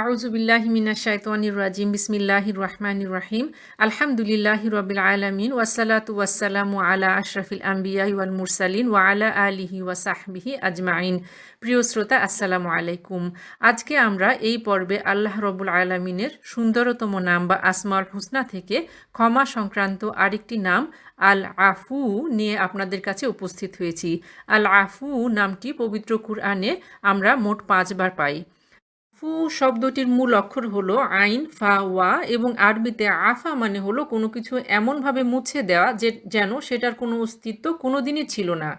আউযু বিল্লাহি মিনাশ শাইতানির রাজিম বিসমিল্লাহির রহমানির রহিম আলহামদুলিল্লাহি রাব্বিল আলামিন ওয়াসসালাতু ওয়াসসালামু আলা আশরাফিল আম্বিয়া ওয়াল মুরসালিন ওয়া আলা আলিহি ওয়া সাহবিহি আজমাইন। প্রিয় শ্রোতা, আসসালামু আলাইকুম। আজকে আমরা এই পর্বে আল্লাহ রব্বুল আলামিনের সুন্দরতম নাম বা আসমাউল হুসনা থেকে ক্ষমা সংক্রান্ত আরেকটি নাম আল আফু নিয়ে আপনাদের কাছে উপস্থিত হয়েছি। আল আফু নামটি পবিত্র কুরআনে আমরা মোট 5 বার পাই। ফু শব্দটির মূল অক্ষর হলো আইন ফা ওয়া এবং আরবিতে আফা মানে হলো কোনো কিছু এমনভাবে মুছে দেওয়া যে যেন সেটার কোনো অস্তিত্ব কোনোদিনই ছিল না।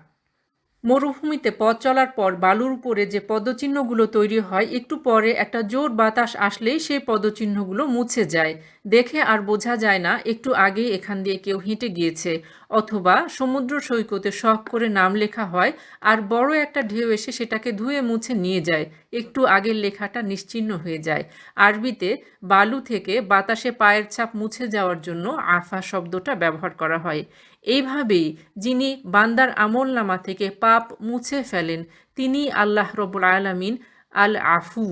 মরুভূমিতে পথ চলার পর বালুর উপরে যে পদচিহ্নগুলো তৈরি হয়, একটু পরে একটা জোর বাতাস আসলেই সেই পদচিহ্নগুলো মুছে যায়। দেখে আর বোঝা যায় না একটু আগেই এখান দিয়ে কেউ হেঁটে গিয়েছে। অথবা সমুদ্র সৈকতে শখ করে নাম লেখা হয় আর বড় একটা ঢেউ এসে সেটাকে ধুয়ে মুছে নিয়ে যায়, একটু আগের লেখাটা নিশ্চিহ্ন হয়ে যায়। আরবিতে বালু থেকে বাতাসে পায়ের ছাপ মুছে যাওয়ার জন্য আফা শব্দটা ব্যবহার করা হয়। এইভাবেই যিনি বান্দার আমলনামা থেকে পাপ মুছে ফেলেন তিনি আল্লাহ রব্বুল আলামিন আল আফু,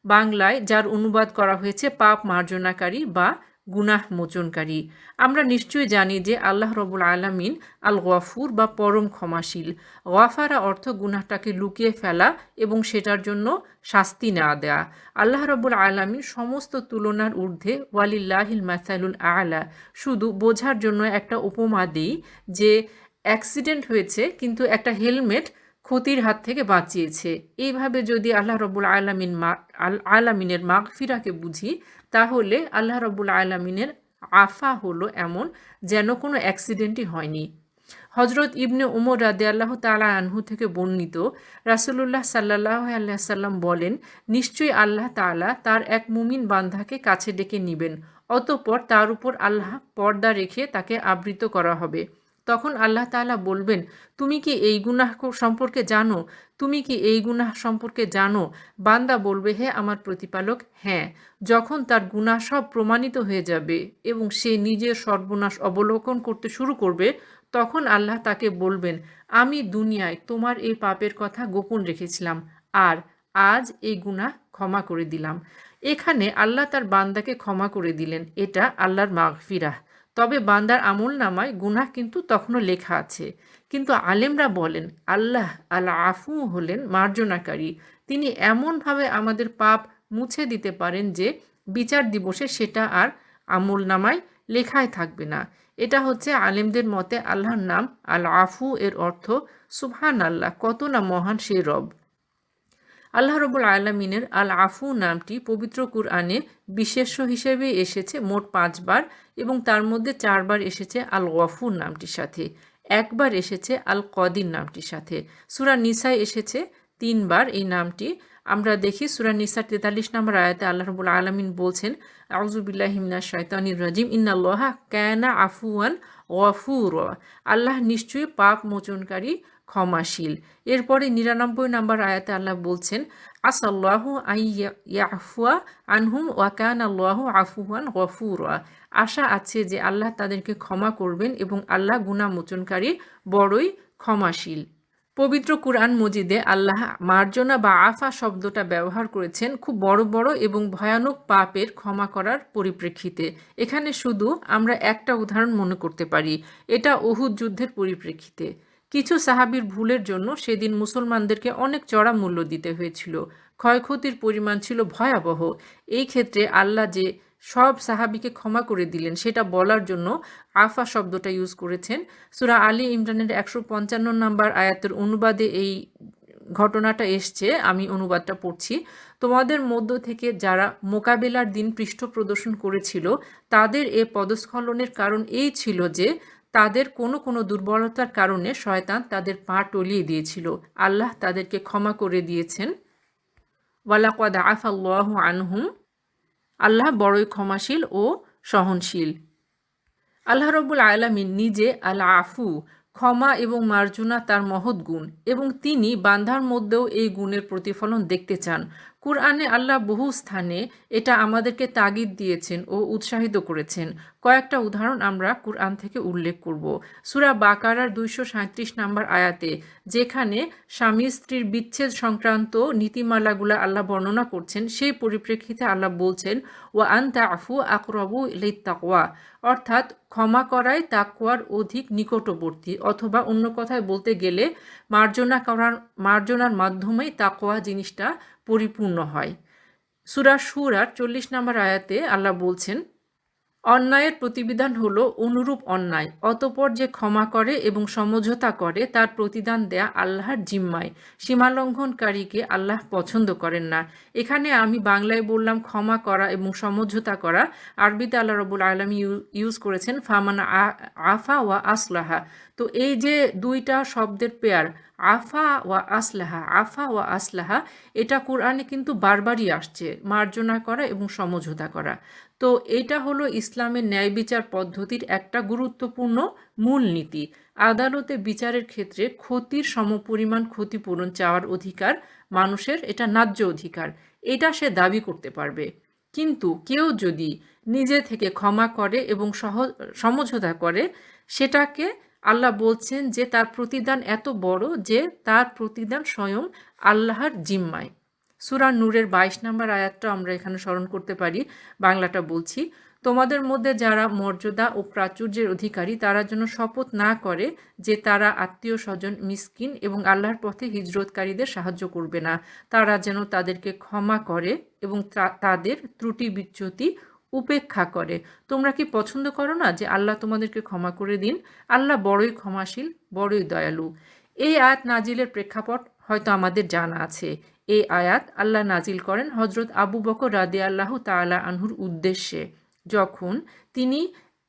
বাংলায় যার অনুবাদ করা হয়েছে পাপ মার্জনাকারী বা গুনাহ মোচনকারী। আমরা নিশ্চয়ই জানি যে আল্লাহ রব্বুল আলামিন আল গফুর বা পরম ক্ষমাশীল। গফারা অর্থ গুনাহটাকে লুকিয়ে ফেলা এবং সেটার জন্য শাস্তি না দেয়া। আল্লাহ রব্বুল আলামিন সমস্ত তুলনার ঊর্ধ্বে, ওয়ালিল্লাহিল মাসালুল আলা। শুধু বোঝার জন্য একটা উপমা দিই যে অ্যাক্সিডেন্ট হয়েছে কিন্তু একটা হেলমেট ক্ষতির হাত থেকে বাঁচিয়েছে। এইভাবে যদি আল্লাহ রব্বুল আলামিনের মাগফিরাকে বুঝি, তাহলে আল্লাহ রব্বুল আলামিনের আফা হলো এমন যেন কোনো অ্যাক্সিডেন্টই হয়নি। হজরত ইবনে উমর রাদিয়াল্লাহু তাআলা আনহু থেকে বর্ণিত, রাসূলুল্লাহ সাল্লাল্লাহু আলাইহি সাল্লাম বলেন, নিশ্চয়ই আল্লাহ তাআলা তার এক মুমিন বান্ধাকে কাছে ডেকে নিবেন, অতঃপর তার উপর আল্লাহ পর্দা রেখে তাকে আবৃত করা হবে। তখন আল্লাহ তাআলা বলবেন, তুমি কি এই গুনাহ সম্পর্কে জানো? তুমি কি এই গুনাহ সম্পর্কে জানো? বান্দা বলবে, হে আমার প্রতিপালক, হ্যাঁ। যখন তার গুনাহ সব প্রমাণিত হয়ে যাবে এবং সে নিজের সর্বনাশ অবলোকন করতে শুরু করবে, তখন আল্লাহ তাকে বলবেন, আমি দুনিয়ায় তোমার এই পাপের কথা গোপন রেখেছিলাম আর আজ এই গুনাহ ক্ষমা করে দিলাম। এখানে আল্লাহ তার বান্দাকে ক্ষমা করে দিলেন, এটা আল্লাহর মাগফিরাহ। তবে বান্দার আমল নামায় গুনাহ কিন্তু তখনও লেখা আছে। কিন্তু আলেমরা বলেন আল্লাহ আল আফু হলেন মার্জনাকারী। তিনি এমনভাবে আমাদের পাপ মুছে দিতে পারেন যে বিচার দিবসে সেটা আর আমল নামায় লেখায় থাকবে না। এটা হচ্ছে আলেমদের মতে আল্লাহর নাম আল আফু, এর অর্থ সুবহান আল্লাহ, কত না মহান সে রব। আল্লাহ রব্বুল আলামিনের আল আফু নামটি পবিত্র কুরআনে বিশেষ্য হিসেবে এসেছে মোট 5 বার এবং তার মধ্যে 4 বার এসেছে আল গফুর নামটির সাথে, একবার এসেছে আল কদির নামটির সাথে। সূরা নিসায় এসেছে 3 বার এই নামটি। আমরা দেখি সূরা নিসার 43 নম্বর আয়াতে আল্লাহ রব্বুল আলামিন বলছেন, আউযু বিল্লাহি মিনাশ শাইতানির রাজিম, ইন্নাল্লাহা কানা আফুয়ান গফুরা। আল্লাহ নিশ্চয়ই পাপ মোচনকারী, ক্ষমাশীল। এরপরে 99 নম্বর আয়াতে আল্লাহ বলছেন, আসাল্লাহু ইয়াফুয়া আনহুম ওয়া কানা আল্লাহু আফুয়ান গফুরা। আশা আছে যে আল্লাহ তাদেরকে ক্ষমা করবেন এবং আল্লাহ গুনাহ মোচনকারী, বড়ই ক্ষমাশীল। পবিত্র কুরআন মজিদে আল্লাহ মার্জনা বা আফা শব্দটা ব্যবহার করেছেন খুব বড় বড় এবং ভয়ানক পাপের ক্ষমা করার পরিপ্রেক্ষিতে। এখানে শুধু আমরা একটা উদাহরণ মনে করতে পারি, এটা উহুদ যুদ্ধের পরিপ্রেক্ষিতে। কিছু সাহাবীর ভুলের জন্য সেদিন মুসলমানদেরকে অনেক চড়া মূল্য দিতে হয়েছিল। ক্ষয়ক্ষতির পরিমাণ ছিল ভয়াবহ। এই ক্ষেত্রে আল্লাহ যে সব সাহাবীকে ক্ষমা করে দিলেন সেটা বলার জন্য আফা শব্দটা ইউজ করেছেন। সূরা আলী ইমরানের 155 নম্বর আয়াতের অনুবাদে এই ঘটনাটা এসছে, আমি অনুবাদটা পড়ছি। তোমাদের মধ্য থেকে যারা মোকাবেলার দিন পৃষ্ঠ প্রদর্শন করেছিল তাদের এ পদস্খলনের কারণ এই ছিল যে তাদের কোনো দুর্বলতার কারণে শয়তান তাদের পা টলিয়ে দিয়েছিল। আল্লাহ তাদেরকে ক্ষমা করে দিয়েছেন। ওয়ালাকাদ আফাল্লাহু আনহুম, আল্লাহ বড়ই ক্ষমাশীল ও সহনশীল। আল্লাহ রব্বুল আলামিন নিজে আল আফু, ক্ষমা এবং মার্জনা তার মহৎ গুণ এবং তিনি বান্দার মধ্যেও এই গুণের প্রতিফলন দেখতে চান। কুরআনে আল্লাহ বহু স্থানে এটা আমাদেরকে তাগিদ দিয়েছেন ও উৎসাহিত করেছেন। কয়েকটা উদাহরণ আমরা কুরআন থেকে উল্লেখ করব। সূরা বাকারার 237 নম্বর আয়াতে যেখানে স্বামী স্ত্রীর বিচ্ছেদ সংক্রান্ত নীতিমালাগুলো আল্লাহ বর্ণনা করছেন, সেই পরিপ্রেক্ষিতে আল্লাহ বলছেন ওয়া আন তা'ফু আকরাবু লিত-তাকওয়া, অর্থাৎ ক্ষমা করাই তাকওয়ার অধিক নিকটবর্তী, অথবা অন্য কথায় বলতে গেলে মার্জনার মাধ্যমেই তাকওয়া জিনিসটা পরিপূর্ণ হয়। সূরা শুরার 40 নম্বর আয়াতে আল্লাহ বলছেন, অন্যায়ের প্রতিবিধান হলো অনুরূপ অন্যায়, অতঃপর যে ক্ষমা করে এবং সমঝোতা করে তার প্রতিদান দেয়া আল্লাহর জিম্মায়। সীমালঙ্ঘনকারীকে আল্লাহ পছন্দ করেন না। এখানে আমি বাংলায় বললাম ক্ষমা করা এবং সমঝোতা করা, আরবিতে আল্লাহ রাব্বুল আলামিন ইউজ করেছেন ফামান আফা ওয়া আসলাহা। তো এই যে দুইটা শব্দের পেয়ার আফা ওয়া আসলাহা, আফা ওয়া আসলাহা, এটা কুরআনে কিন্তু বারবারই আসছে, মার্জনা করা এবং সমঝোতা করা। তো এটা হলো ইসলামের ন্যায় বিচার পদ্ধতির একটা গুরুত্বপূর্ণ মূলনীতি। আদালতে বিচারের ক্ষেত্রে ক্ষতির সমপরিমাণ ক্ষতিপূরণ চাওয়ার অধিকার মানুষের, এটা ন্যায্য অধিকার, এটা সে দাবি করতে পারবে। কিন্তু কেউ যদি নিজে থেকে ক্ষমা করে এবং সমঝোতা করে, সেটাকে আল্লাহ বলছেন যে তার প্রতিদান এত বড় যে তার প্রতিদান স্বয়ং আল্লাহর জিম্মায়। সূরা নূরের 22 নম্বর আয়াতটা আমরা এখানে স্মরণ করতে পারি। বাংলাটা বলছি, তোমাদের মধ্যে যারা মর্যাদা ও প্রাচুর্যের অধিকারী তারা যেন শপথ না করে যে তারা আত্মীয় স্বজন, মিসকিন এবং আল্লাহর পথে হিজরতকারীদের সাহায্য করবে না। তারা যেন তাদেরকে ক্ষমা করে এবং তাদের ত্রুটি বিচ্যুতি উপেক্ষা করে। তোমরা কি পছন্দ করো না যে আল্লাহ তোমাদেরকে ক্ষমা করে দিন? আল্লাহ বড়ই ক্ষমাশীল, বড়ই দয়ালু। এই আয়াত নাজিলের প্রেক্ষাপট হয়তো আমাদের জানা আছে। এই আয়াত আল্লাহ নাজিল করেন হজরত আবু বকর রাদিয়াল্লাহু তাআলা আনহুর উদ্দেশ্যে, যখন তিনি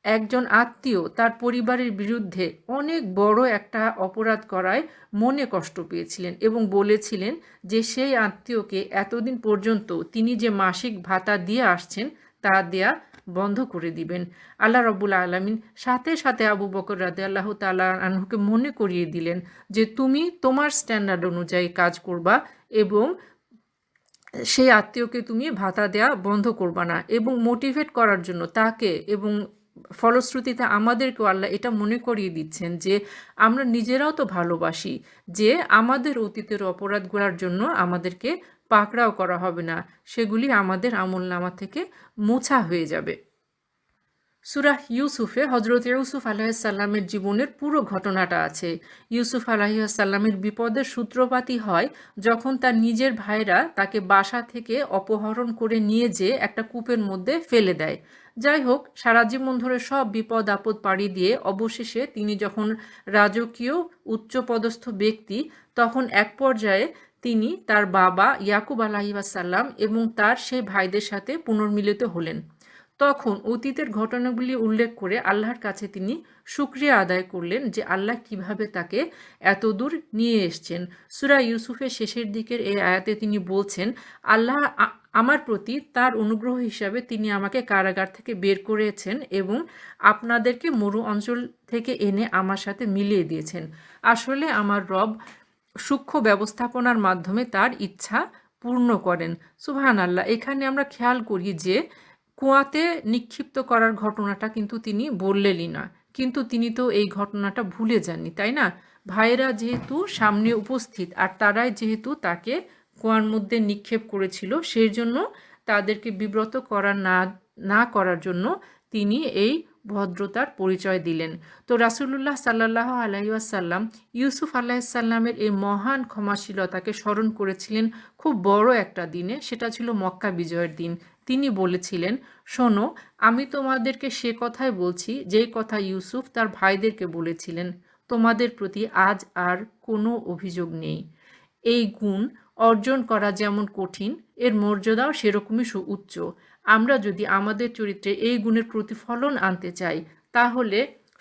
একজন আত্মীয় তার পরিবারের বিরুদ্ধে অনেক বড় একটা অপরাধ করায় মনে কষ্ট পেয়েছিলেন এবং বলেছিলেন যে সেই আত্মীয়কে এতদিন পর্যন্ত তিনি যে মাসিক ভাতা দিয়ে আসছেন তা দেয়া বন্ধ করে দিবেন। আল্লাহ রাব্বুল আলামিন সাথে সাথে আবু বকর রাদিয়াল্লাহু তাআলা আনহুকে মনে করিয়ে দিলেন যে তুমি তোমার স্ট্যান্ডার্ড অনুযায়ী কাজ করবা এবং সেই আত্মীয়কে তুমি ভাতা দেয়া বন্ধ করবা না, এবং মোটিভেট করার জন্য তাকে এবং ফলশ্রুতিতে আমাদেরকেও আল্লাহ এটা মনে করিয়ে দিচ্ছেন যে আমরা নিজেরাও তো ভালোবাসি, যে আমাদের অতীতের অপরাধগুলোর জন্য আমাদেরকে পাকড়াও করা হবে না, সেগুলি আমাদের আমলনামা থেকে মোছা হয়ে যাবে। সূরা ইউসুফে হজরত ইউসুফ আলাইহিসসালামের জীবনের পুরো ঘটনাটা আছে। ইউসুফ আলাইহিসসালামের বিপদের সূত্রপাতই হয় যখন তার নিজের ভাইরা তাকে বাসা থেকে অপহরণ করে নিয়ে যেয়ে একটা কূপের মধ্যে ফেলে দেয়। যাই হোক, সারা জীবন ধরে সব বিপদ আপদ পাড়ি দিয়ে অবশেষে তিনি যখন রাজকীয় উচ্চপদস্থ ব্যক্তি, তখন এক পর্যায়ে তিনি তার বাবা ইয়াকুব আলাইহিসসালাম এবং তার সেই ভাইদের সাথে পুনর্মিলিত হলেন। তখন অতীতের ঘটনাগুলি উল্লেখ করে আল্লাহর কাছে তিনি শুকরিয়া আদায় করলেন যে আল্লাহ কিভাবে তাকে এত দূর নিয়ে এসছেন। সূরা ইউসুফের শেষের দিকের এই আয়াতে তিনি বলছেন, আল্লাহ আমার প্রতি তার অনুগ্রহ হিসাবে তিনি আমাকে কারাগার থেকে বের করেছেন এবং আপনাদেরকে মরু অঞ্চল থেকে এনে আমার সাথে মিলিয়ে দিয়েছেন। আসলে আমার রব সূক্ষ্ম ব্যবস্থাপনার মাধ্যমে তার ইচ্ছা পূর্ণ করেন। সুবহানাল্লাহ। এখানে আমরা খেয়াল করি যে কুয়াতে নিক্ষিপ্ত করার ঘটনাটা কিন্তু তিনি বললেনই না, কিন্তু তিনি তো এই ঘটনাটা ভুলে যাননি, তাই না? ভাইয়েরা যেহেতু সামনে উপস্থিত আর তারাই যেহেতু তাকে কুয়ার মধ্যে নিক্ষেপ করেছিল, সেই জন্য তাদেরকে বিব্রত না করার জন্য তিনি এই ভদ্রতার পরিচয় দিলেন। তো রাসূলুল্লাহ সাল্লাল্লাহু আলাইহি ওয়াসাল্লাম ইউসুফ আলাইহিসসালামের এই মহান ক্ষমাশীলতাকে স্মরণ করেছিলেন খুব বড় একটা দিনে, সেটা ছিল মক্কা বিজয়ের দিন। তিনি বলেছিলেন, শোনো, আমি তোমাদেরকে সে কথাই বলছি যেই কথা ইউসুফ তার ভাইদেরকে বলেছিলেন, তোমাদের প্রতি আজ আর কোনো অভিযোগ নেই। এই গুণ অর্জন করা যেমন কঠিন, এর মর্যাদাও সেরকমই উচ্চ। আমরা যদি আমাদের চরিত্রে এই গুণের প্রতিফলন আনতে চাই, তাহলে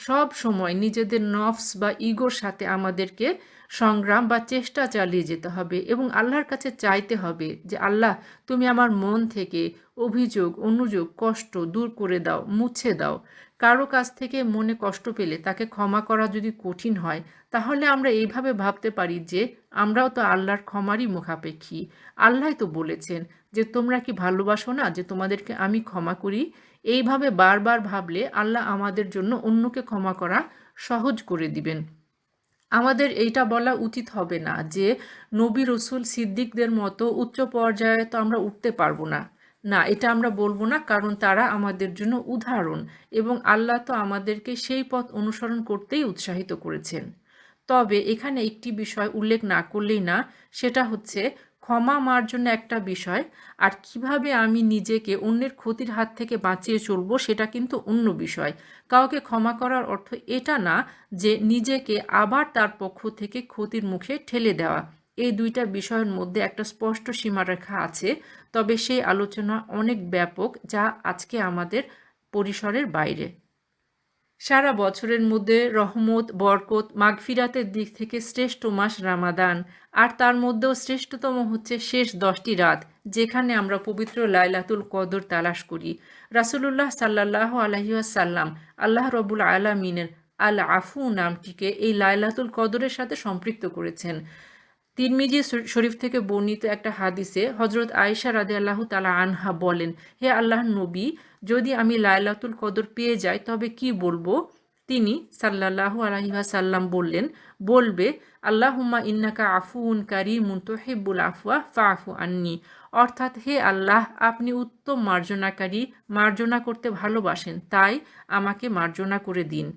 সব সময় নিজেদের নফস বা ইগোর সাথে আমাদেরকে সংগ্রাম বা চেষ্টা চালিয়ে যেতে হবে এবং আল্লাহর কাছে চাইতে হবে যে আল্লাহ, তুমি আমার মন থেকে অভিযোগ, অনুযোগ, কষ্ট দূর করে দাও, মুছে দাও। কারো কাছ থেকে মনে কষ্ট পেলে তাকে ক্ষমা করা যদি কঠিন হয়, তাহলে আমরা এইভাবে ভাবতে পারি যে আমরাও তো আল্লাহর ক্ষমারই মুখাপেক্ষী। আল্লাহই তো বলেছেন যে তোমরা কি ভালোবাসো না যে তোমাদেরকে আমি ক্ষমা করি? এইভাবে বারবার ভাবলে আল্লাহ আমাদের জন্য অন্যকে ক্ষমা করা সহজ করে দিবেন। আমাদের এইটা বলা উচিত হবে না যে নবী রসুল সিদ্দিকদের মতো উচ্চ পর্যায়ে তো আমরা উঠতে পারবো না। না, এটা আমরা বলবো না, কারণ তারা আমাদের জন্য উদাহরণ এবং আল্লাহ তো আমাদেরকে সেই পথ অনুসরণ করতেই উৎসাহিত করেছেন। তবে এখানে একটি বিষয় উল্লেখ না করলেই না, সেটা হচ্ছে ক্ষমা মার্জনা একটা বিষয়, আর কিভাবে আমি নিজেকে অন্যের ক্ষতির হাত থেকে বাঁচিয়ে চলবো সেটা কিন্তু অন্য বিষয়। কাউকে ক্ষমা করার অর্থ এটা না যে নিজেকে আবার তার পক্ষ থেকে ক্ষতির মুখে ঠেলে দেওয়া। এই দুইটা বিষয়ের মধ্যে একটা স্পষ্ট সীমারেখা আছে, তবে সেই আলোচনা অনেক ব্যাপক, যা আজকে আমাদের পরিসরের বাইরে। সারা বছরের মধ্যে রহমত, বরকত, মাগফিরাতের দিক থেকে শ্রেষ্ঠ মাস রামাদান, আর তার মধ্যেও শ্রেষ্ঠতম হচ্ছে শেষ 10টি রাত, যেখানে আমরা পবিত্র লাইলাতুল কদর তালাশ করি। রাসূলুল্লাহ সাল্লাল্লাহু আলাইহি ওয়াসাল্লাম আল্লাহ রবুল আলামিনের আল আফু নামটিকে এই লাইলাতুল কদরের সাথে সম্পৃক্ত করেছেন। তিরমিজি শরীফ থেকে বর্ণিত একটা হাদিসে হজরত আয়েশা রাদিয়াল্লাহু তাআলা আনহা বলেন, হে আল্লাহর নবী, যদি আমি লাইলাতুল কদর পেয়ে যাই তবে কি বলবো? তিনি সাল্লাল্লাহু আলাইহি ওয়াসাল্লাম বললেন, বলবে আল্লাহুম্মা ইন্নাকা আফুউন কারীমুন তুহিব্বুল আফওয়া ফাআফু আন্নি। অর্থাৎ, হে আল্লাহ, আপনি উত্তম মার্জনাকারী, মার্জনা করতে ভালোবাসেন, তাই আমাকে মার্জনা করে দিন।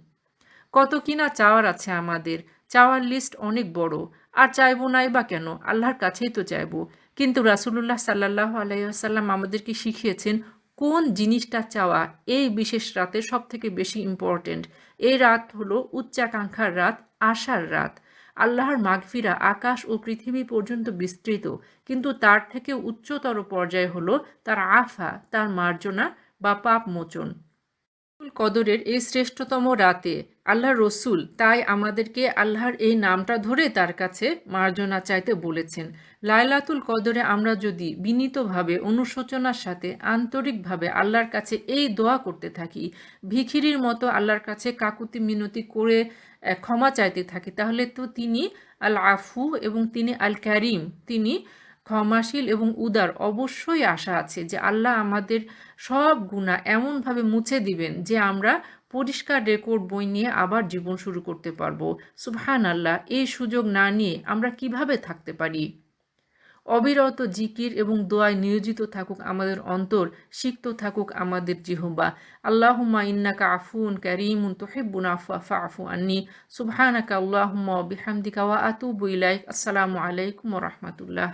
কত কিনা চাওয়ার আছে আমাদের, চাওয়ার লিস্ট অনেক বড়। আর চাইবো নাই বা কেন, আল্লাহর কাছেই তো চাইবো। কিন্তু রাসূলুল্লাহ সাল্লাল্লাহু আলাইহি ওয়াসাল্লাম আমাদেরকে শিখিয়েছেন কোন জিনিসটা চাওয়া এই বিশেষ রাতে সব থেকে বেশি ইম্পর্টেন্ট। এই রাত হলো উচ্চাকাঙ্ক্ষার রাত, আশার রাত। আল্লাহর মাগফিরা আকাশ ও পৃথিবী পর্যন্ত বিস্তৃত, কিন্তু তার থেকে উচ্চতর পর্যায় হলো তার আফা, তার মার্জনা বা পাপ মোচন। কদরের এই শ্রেষ্ঠতম রাতে আল্লাহর রসুল তাই আমাদেরকে আল্লাহর এই নামটা ধরে তার কাছে মার্জনা চাইতে বলেছেন। লাইলাতুল কদরে আমরা যদি বিনীতভাবে, অনুশোচনার সাথে, আন্তরিকভাবে আল্লাহর কাছে এই দোয়া করতে থাকি, ভিখিরির মতো আল্লাহর কাছে কাকুতি মিনতি করে ক্ষমা চাইতে থাকি, তাহলে তো তিনি আল আফু এবং তিনি আল কারিম, তিনি ক্ষমাশীল এবং উদার। অবশ্যই আশা আছে যে আল্লাহ আমাদের সব গুনাহ এমনভাবে মুছে দিবেন যে আমরা পরিষ্কার রেকর্ড বই নিয়ে আবার জীবন শুরু করতে পারবো। সুবহানাল্লাহ, এই সুযোগ না নিয়ে আমরা কিভাবে থাকতে পারি? অবিরত জিকির এবং দোয়ায় নিয়োজিত থাকুক আমাদের অন্তর, সিক্ত থাকুক আমাদের জিহ্বা। আল্লাহুম্মা ইন্নাকা আফুন কারীমুন তুহিব্বুল আফওয়া ফাআফু আন্নি। সুবহানাকা আল্লাহুম্মা ওয়া বিহামদিকা ওয়া আতুবু ইলাইক। আসসালামু আলাইকুম ওয়া রাহমাতুল্লাহ।